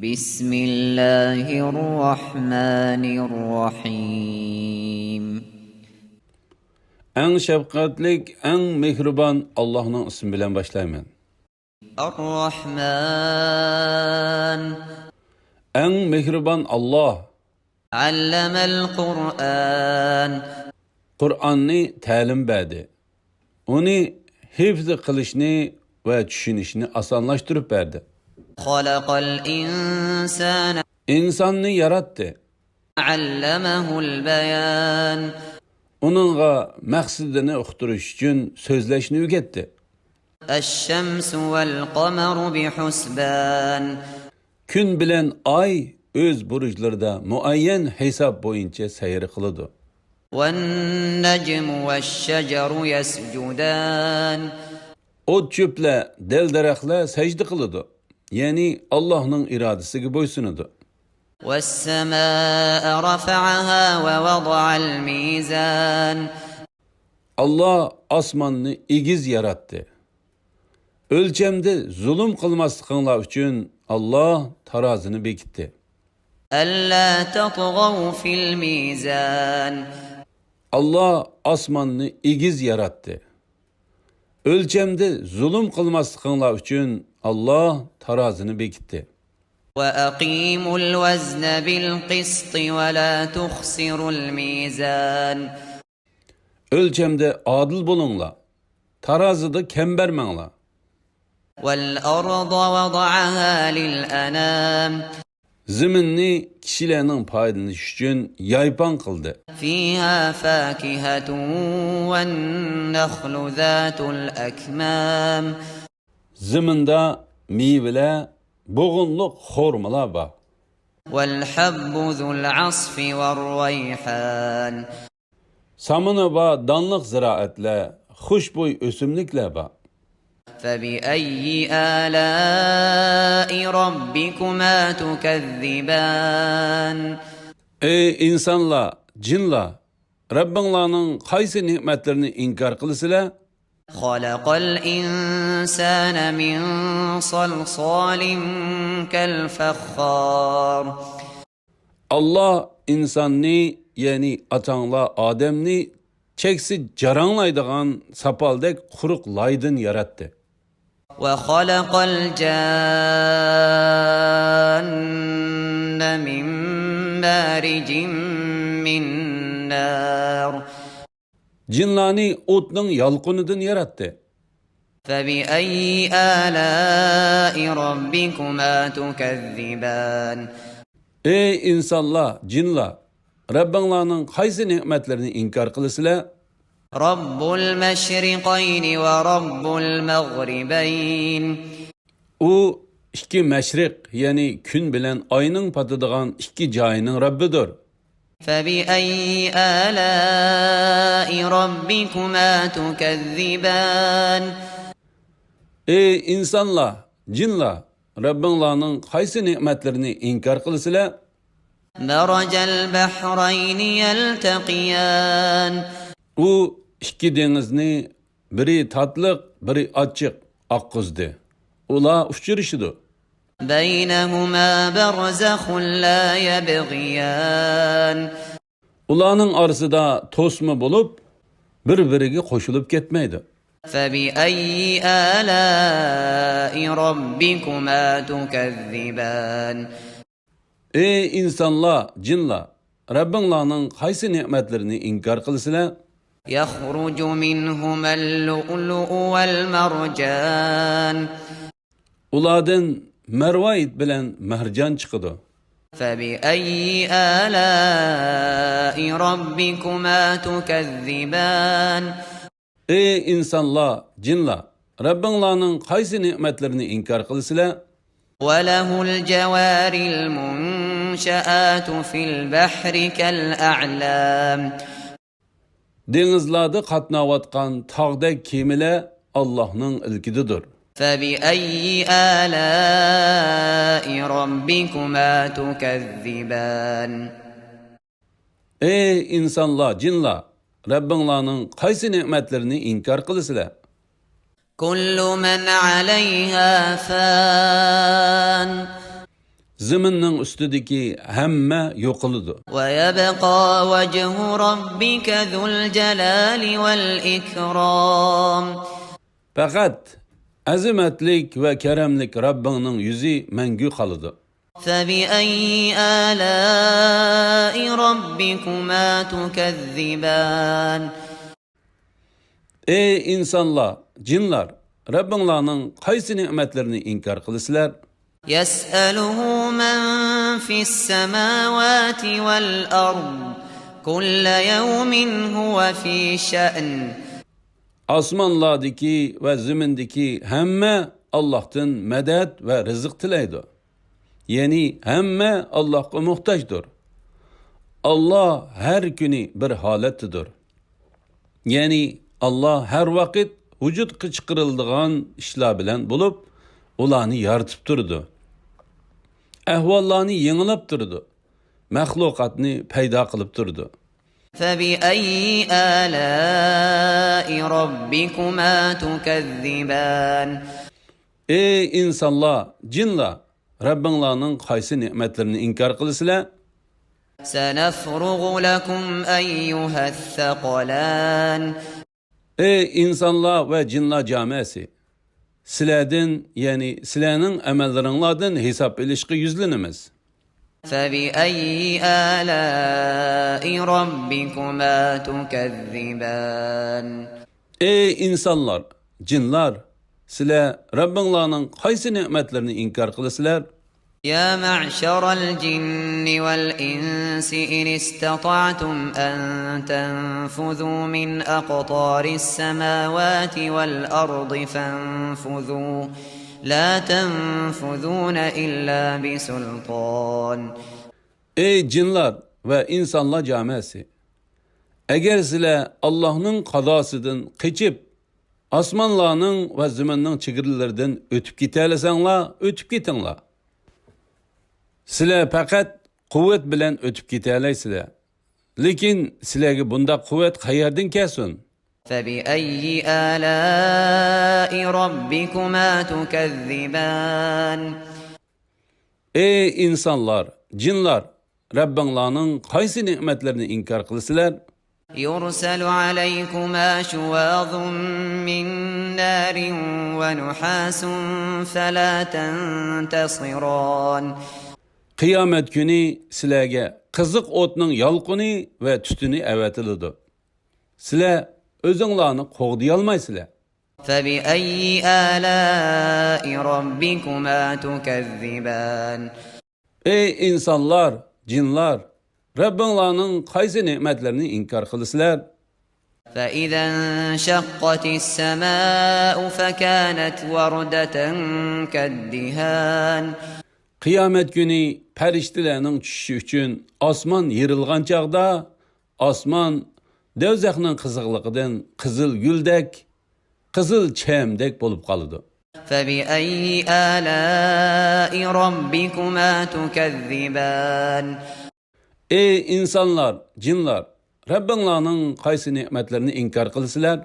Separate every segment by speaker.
Speaker 1: Bismillahirrahmanirrahim.
Speaker 2: Eng şefkatlik, eng mehriban Allah'ın ismi bilen başlayman.
Speaker 1: Ar-Rahman.
Speaker 2: Eng mehriban Allah.
Speaker 1: Allamel Kur'an.
Speaker 2: Kur'an'ni ta'lim berdi. Onu hifz qilishni va tushunishni osonlashtirib berdi.
Speaker 1: Khalaqal insana.
Speaker 2: İnsanni yaratdi.
Speaker 1: Allamahul bayan.
Speaker 2: Onunğa maqsadini uqtirish uchun so'zlashni o'rgatdi.
Speaker 1: Ash-shamsu vel qamaru bihusban.
Speaker 2: Kun bilan oy o'z burujlarida muayyan hisob bo'yicha sayr qiladi.
Speaker 1: Wan-najmu wash-shajaru yasjudan.
Speaker 2: O't cho'plar, dal-daraxtlar sajda qiladi. Ya'ni Allohning irodasiga bo'ysunadi.
Speaker 1: Was-samaa'a rafa'aha wa wada'al mizan.
Speaker 2: Allah osmonni egiz yaratdi. O'lchamda zulm qilmasliklari uchun Allah tarozini bekitdi.
Speaker 1: Alla tatghaw fil mizan.
Speaker 2: Allah osmonni egiz yaratdi. O'lchamda zulm qilmasliklari uchun Allah tarozini bekitdi.
Speaker 1: Wa aqimul wazna bil qist wa la tukhsirul mizan.
Speaker 2: O'lchamda adil bo'linglar. Tarozida kam bermanglar.
Speaker 1: Wal arda wada'aha lil anam.
Speaker 2: Ziminni kishilarning foydalanishi uchun yaypon qildi.
Speaker 1: Fiha fakihatun wan nakhlu zatul akmam.
Speaker 2: Ziminda meyveler, bo'g'inliq xurmolar bor.
Speaker 1: Wal habbu zul asfi war rayhan.
Speaker 2: Samini va donliq ziroatlar, xushbo'y o'simliklar bor.
Speaker 1: فبأي آلاء ربكما تكذبان.
Speaker 2: Ey insanlar, jinlar, Rabbinglarning qaysi ne'matlarini inkor qilsizlar?
Speaker 1: خلق الإنسان من صلصال كالفخار.
Speaker 2: Allah insonni, ya'ni atanglar Ademni cheksiz jaranglaydigan sapaldek quruq laydan yaratdi.
Speaker 1: وخلق الجان من مارج من نار.
Speaker 2: Jinlarni o'tning yalqinidan yaratdi.
Speaker 1: فبأي آلاء ربكما تكذبان.
Speaker 2: Ey insanlar, jinlar, Rabbinglarning qaysi ne'matlarini inkor qilsizlar?
Speaker 1: رب المشرقين ورب المغربين.
Speaker 2: U ikki mashriq, ya'ni kun bilan oyning patadigan ikki joyining Rabbidir.
Speaker 1: فبأي آلاء ربكما تكذبان.
Speaker 2: Ey insanlar, jinlar, Rabbinglarning qaysi ne'matlarini inkor qilsizlar?
Speaker 1: مرج البحرين يلتقيان.
Speaker 2: U ikki dengizni biri tatliq, biri ochiq oqqizdi. Ular uchrashdi.
Speaker 1: بينهما برزخ لا يبغيان.
Speaker 2: Ularning orasida to'sma bo'lib, bir-biriga qo'shilib ketmaydi.
Speaker 1: فبأي آلاء ربكما تكذبان.
Speaker 2: Ey insanlar, jinlar, Rabbinglarning qaysi ne'matlarini inkor qilsizlar?
Speaker 1: يخرج منهما اللؤلؤ والمرجان.
Speaker 2: Ulardan marvayit bilan marjon chiqadi.
Speaker 1: فبأي آلاء ربكما تكذبان.
Speaker 2: Ey insanlar, jinlar, Rabbinglarning qaysi ne'matlarini inkor qilsizlar?
Speaker 1: وله الجوار المنشآت في البحر كالأعلام.
Speaker 2: Dengizlarda qatnayotgan tog'dek kemilar Allohning ilkididir.
Speaker 1: فبأي آلاء ربكما تكذبان.
Speaker 2: Ey insanlar, jinlar, Rabbinglarning qaysi ne'matlarini inkor qilsizlar?
Speaker 1: كل من عليها فان.
Speaker 2: Ziminning ustidagi hamma yo'qiladi.
Speaker 1: ويبقى وجه ربك ذو الجلال والإكرام.
Speaker 2: Faqat azimatlik va karamlik Rabbingning yuzi mangu qoladi.
Speaker 1: فبأي آلاء ربكما تكذبان.
Speaker 2: Ey insonlar, jinlar, Rabbinglarning qaysi ne'matlarini inkor qilasizlar?
Speaker 1: يسأله من في السماوات والأرض كل يوم هو في شأن.
Speaker 2: Osmonlardagi va zimindagi hamma Allohdan madad va rizq tilaydi. Ya'ni hamma Allohga muhtojdir. Allah har kuni bir holatdadir. Ya'ni Allah har vaqt vujudga chiqariladigan ishlar bilan bo'lib, ularni yaratib turdi. Ahvollarni yengilab turdi. Mahluqotni paydo qilib turdi.
Speaker 1: فبأي آلاء ربكما تكذبان.
Speaker 2: Ey insonlar, jinlar, Rabbinglarning qaysi ne'matlarini inkor qilasizlar?
Speaker 1: سنفرغ لكم أيها الثقلان.
Speaker 2: Ey insonlar va jinlar jamoasi, sizlardan, ya'ni sizlarning amallaringlardan hisob olishga yuzlanamiz.
Speaker 1: فبأي آلاء ربكما تكذبان.
Speaker 2: Ey insonlar, jinlar, sizlar Rabbinglarning qaysi ne'matlarini inkor qilasizlar?
Speaker 1: يا معشر الجن والإنس إن استطعتم أن تنفذوا من أقطار السماوات والأرض فانفذوا لا تنفذون إلا بسلطان.
Speaker 2: Ey jinlar ve insanlar camiası, eğer sizler Allah'ın qadasıdan qeçip, asmanlarının ve ziminning chegiralaridan o'tib ketalasanlar, o'tib ketinglar. Sizlar faqat quvvat bilan o'tib ketalaysizlar. Lekin sizlarga bunda quvvat qayerdan kelsin?
Speaker 1: فبأي آلاء ربكما تكذبان.
Speaker 2: Ey insanlar, jinlar, Rabbinglarning qaysi ne'matlarini inkor qilasizlar?
Speaker 1: يرسل عليكما شواظ من نار ونحاس فلا تنتصران.
Speaker 2: Qiyomat kuni sizlarga qiziq o'tning yolqini va tutuni avatiladi. Sizlar o'zinglarni qo'g'diy olmaysizlar.
Speaker 1: فبأي آلاء ربكما تكذبان.
Speaker 2: Ey insonlar, jinlar, Rabbinglarning qaysi ne'matlarini inkor qilasizlar?
Speaker 1: فإذا انشقت السماء فكانت وردة كالدهان.
Speaker 2: Qiyomat kuni farishtalarning tushishi uchun osmon yerilgan chaqda, osmon do'zaxning qiziqligidan qizil guldek, qizil chamdek bo'lib qoladi.
Speaker 1: فبأي آلاء ربكما تكذبان.
Speaker 2: Ey insonlar, jinlar, Rabbinglarning qaysi ne'matlarini inkor qilasizlar?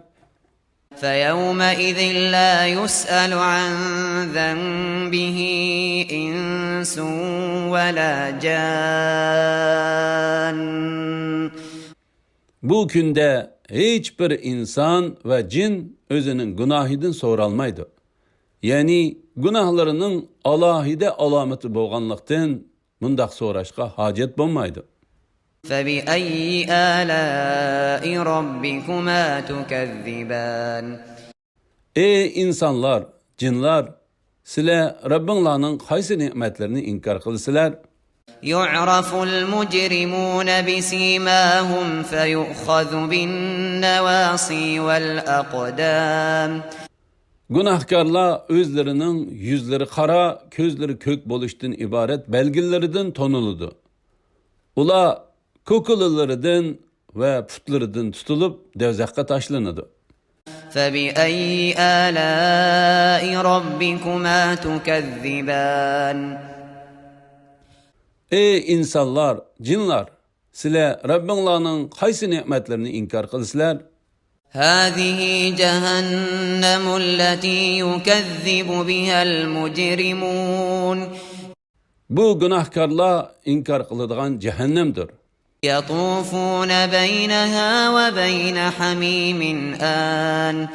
Speaker 1: فيومئذ لا يسأل عن ذنبه إنس ولا جان.
Speaker 2: Bu kunda hech bir inson va jin o'zining gunohidan so'ralmaydi. Ya'ni gunohlarining alohida alomati bo'lganlikdan mundaq so'rashga hojat bo'lmaydi.
Speaker 1: فبأي آلاء ربكما تكذبان.
Speaker 2: Ey insonlar, jinlar, sizlar Rabbinglarning qaysi ne'matlarini inkor qilasizlar?
Speaker 1: يعرف المجرمون بسيماهم فيؤخذ بالنواصي والأقدام.
Speaker 2: Gunohkorlar o'zlarining yuzlari qora, ko'zlari ko'k bo'lishdan iborat belgilaridan toniladi. Ular ko'kililaridan va putlaridan tutilib do'zaxga tashlanadi.
Speaker 1: فبأي آلاء ربكما تكذبان.
Speaker 2: Ey insonlar, jinlar, sizlar Rabbinglarning qaysi ne'matlarini inkor qilasizlar?
Speaker 1: هذه جهنم التي يكذب بها المجرمون.
Speaker 2: Bu günahkarlar inkar kılıdığan cehennemdir.
Speaker 1: يطوفون بينها وبين حميم آن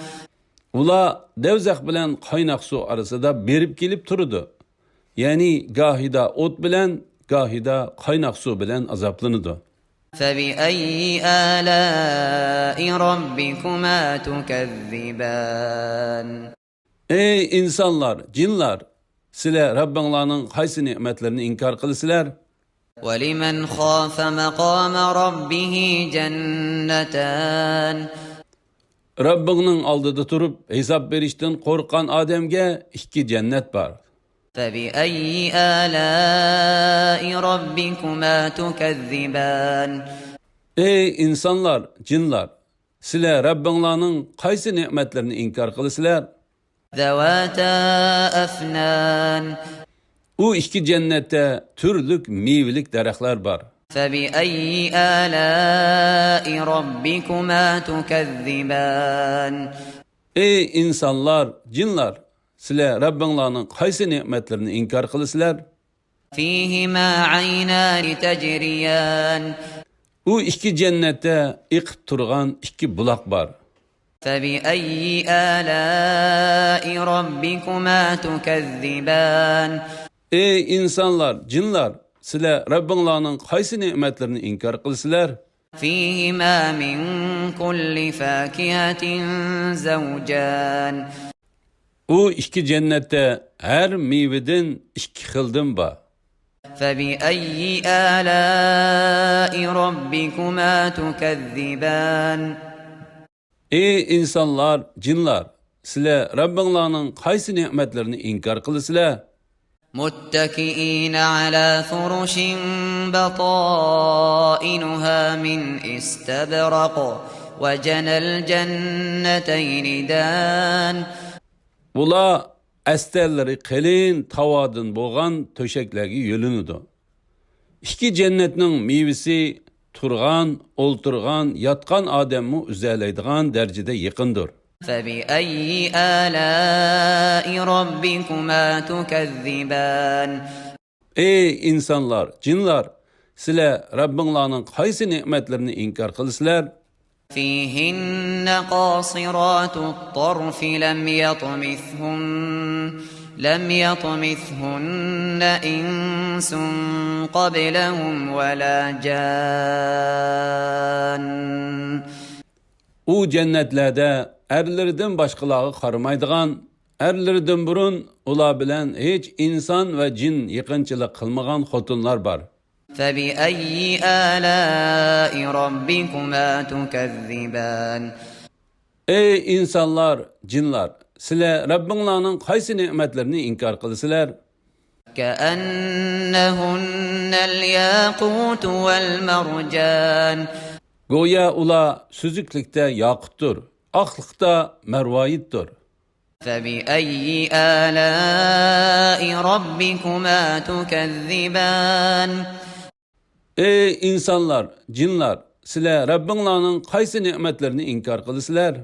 Speaker 2: Ula devzak bilen kaynak su arasında berip gelip turudu. Yani gahida ot bilen, gahida kaynak su bilen azaplanıdı.
Speaker 1: فبأي آلاء ربكما تكذبان
Speaker 2: Ey insanlar, cinlar, sizler Rabbinlarning qaysi nimetlerini inkar kılısılar?
Speaker 1: ولمن خاف مقام ربه جنتان
Speaker 2: Rabbinin aldıda turup hesap verişten korkan ademge iki cennet var.
Speaker 1: فبأي آلاء ربكما تكذبان
Speaker 2: Ey insanlar, cinlar, sizler Rabbinlarning qaysi nimetlerini inkar kılısılar?
Speaker 1: ذواتا أفنان
Speaker 2: O iki cennette türlük meyvelik derekler var.
Speaker 1: فبأي آلاء ربكما تكذبان
Speaker 2: Ey insanlar, cinlar, sizler Rabbinlarning qaysi nimetlerini inkar kılısılar?
Speaker 1: فيهما عينان تجريان
Speaker 2: O iki cennette iqib turgan iki bulak var.
Speaker 1: فبأي آلاء ربكما تكذبان
Speaker 2: Ey insanlar, cinlar, sizler Rabbinlarning qaysi nimetlerini inkar kılısılar?
Speaker 1: فيهما من كل فاكهة زوجان
Speaker 2: O iki cennette her meyveden iki xildim var.
Speaker 1: فبأي آلاء ربكما تكذبان
Speaker 2: Ey insanlar, cinlar, sizler Rabbinlarning qaysi nimetlerini inkar kılısılar?
Speaker 1: متكئين على فرش بطائنها من استبرق وجنى الجنتين دان
Speaker 2: Ula əstərləri qəlin tavadın boğan töşəkləgi yölünüdü. İki cennetinin meyvesi turgan, olturgan, yatkan adamı üzələydiğən dərəcədə yıqındır.
Speaker 1: فبأي آلاء ربكما تكذبان
Speaker 2: Ey insanlar, cinlar, sizler Rabbinlarning qaysi nimetlerini inkar kılısılar?
Speaker 1: فيهن قاصرات الطرف لم يطمثهن إنس قبلهم ولا جان
Speaker 2: O cennetlerde erlerden başkaları qarmaydigan, erlerden burun ula bilen hiç insan ve cin yıkınçılık kılmagan xotunlar var.
Speaker 1: فبأي آلاء ربكما تكذبان
Speaker 2: Ey insanlar, cinlar, sizler Rabbinlarning qaysi nimetlerini inkar kılısılar?
Speaker 1: كأنهن الياقوت والمرجان
Speaker 2: Goya ula süzüklükte yakuttur, aklıkta mervayittir.
Speaker 1: فبأي آلاء ربكما تكذبان
Speaker 2: Ey insanlar, cinlar, sizler Rabbinlarning qaysi nimetlerini inkar kılısılar?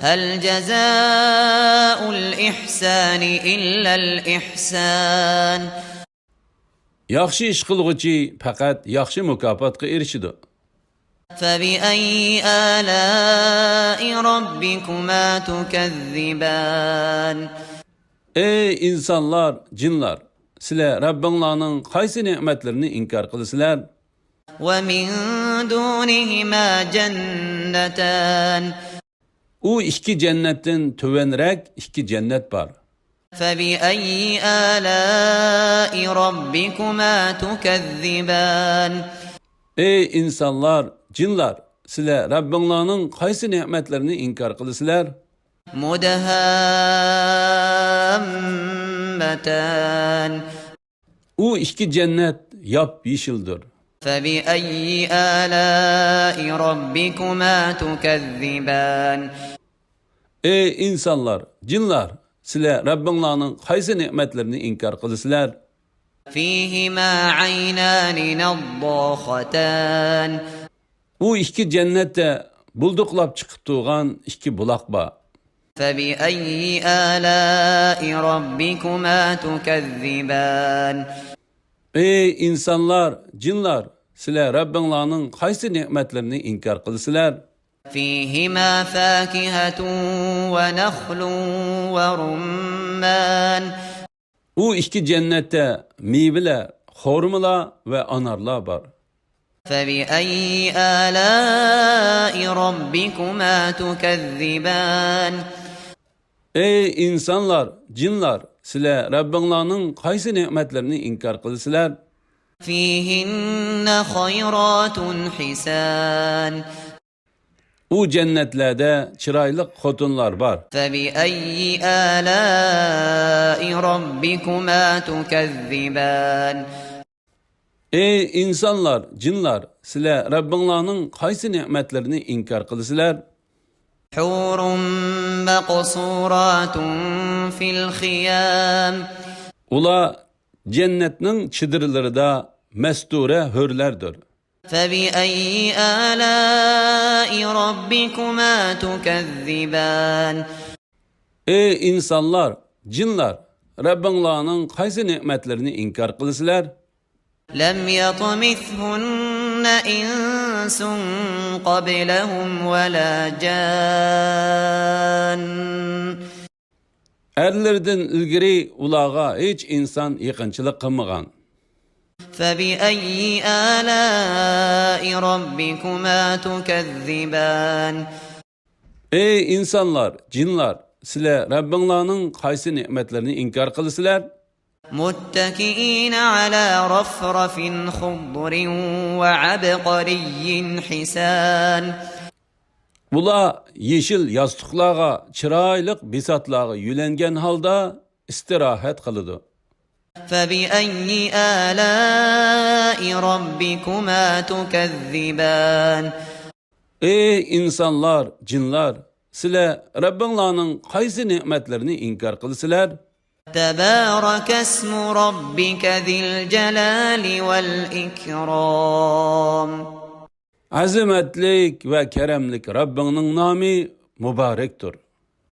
Speaker 1: هل جزاء الإحسان إلا الإحسان
Speaker 2: Yaxşı iş kılgıcı fakat yaxşı mükafatga erişidi.
Speaker 1: فبأي آلاء ربكما تكذبان
Speaker 2: Ey insanlar, cinlar, sizler Rabbinlarning qaysi nimetlerini inkar kılısılar?
Speaker 1: ومن دونهما جنتان
Speaker 2: O iki cennetten tövenrek iki cennet var.
Speaker 1: فبأي آلاء ربكما تكذبان
Speaker 2: Ey insanlar, cinlar, sizler Rabbinlarning qaysi nimetlerini inkar kılısılar?
Speaker 1: مدهامتان
Speaker 2: O iki cennet yap yeşildir.
Speaker 1: فبأي آلاء ربكما تكذبان
Speaker 2: Ey insanlar, cinlar, sizler Rabbinlarning qaysi nimetlerini inkar kılısılar?
Speaker 1: فيهما عينان نضاختان
Speaker 2: O iki cennette bulduklap çıkıp tuğan iki bulak var.
Speaker 1: فبأي آلاء ربكما تكذبان
Speaker 2: Ey insanlar, cinlar, sizler Rabbinglarning qaysi ne'matlarini inkar qilsizlar?
Speaker 1: فيهما فاكهة ونخل ورمان
Speaker 2: U ikki jannatda meyveler, xurmalar ve anarlar var.
Speaker 1: فبأي آلاء ربكما تكذبان
Speaker 2: Ey insanlar, cinlar, sizler Rabbinglarning qaysi ne'matlarini inkar qilsizlar?
Speaker 1: فيهن خيرات حسان
Speaker 2: U jannatlarda chiroyli xotinlar var.
Speaker 1: فبأي آلاء ربكما تكذبان
Speaker 2: Ey insanlar, cinlar, sizler Rabbinglarning qaysi ne'matlarini inkar qilsizlar?
Speaker 1: حور مقصورات في الخيام
Speaker 2: Ular cennetning chidirlarida mastura hurlardir.
Speaker 1: فبأي آلاء ربكما تكذبان
Speaker 2: Ey insanlar, cinlar, Rabbinglarning qaysi ne'matlarini inkar qilsizlar?
Speaker 1: لم يطمثهن إنس قبلهم ولا جان
Speaker 2: Erlerden ilgiri ulağa hiç insan yaqinchilik qilmagan.
Speaker 1: فبأي آلاء ربكما تكذبان
Speaker 2: Ey insanlar, cinlar, sizler Rabbinglarning qaysi ne'matlarini inkar qilsizlar?
Speaker 1: متكئين على رفرف خضر وعبقري حسان
Speaker 2: Bular yeşil yastıqlarga, chiroyli bisatlarga yulangan holda istirahat qiladi.
Speaker 1: فبأي آلاء ربكما تكذبان
Speaker 2: Ey insanlar, cinlar, sizler Rabbinglarning qaysi ne'matlarini inkar qilsizlar?
Speaker 1: تبارك اسم ربك ذي الجلال والإكرام
Speaker 2: Azimatlik ve keremlik Rabbingning nomi muborakdir.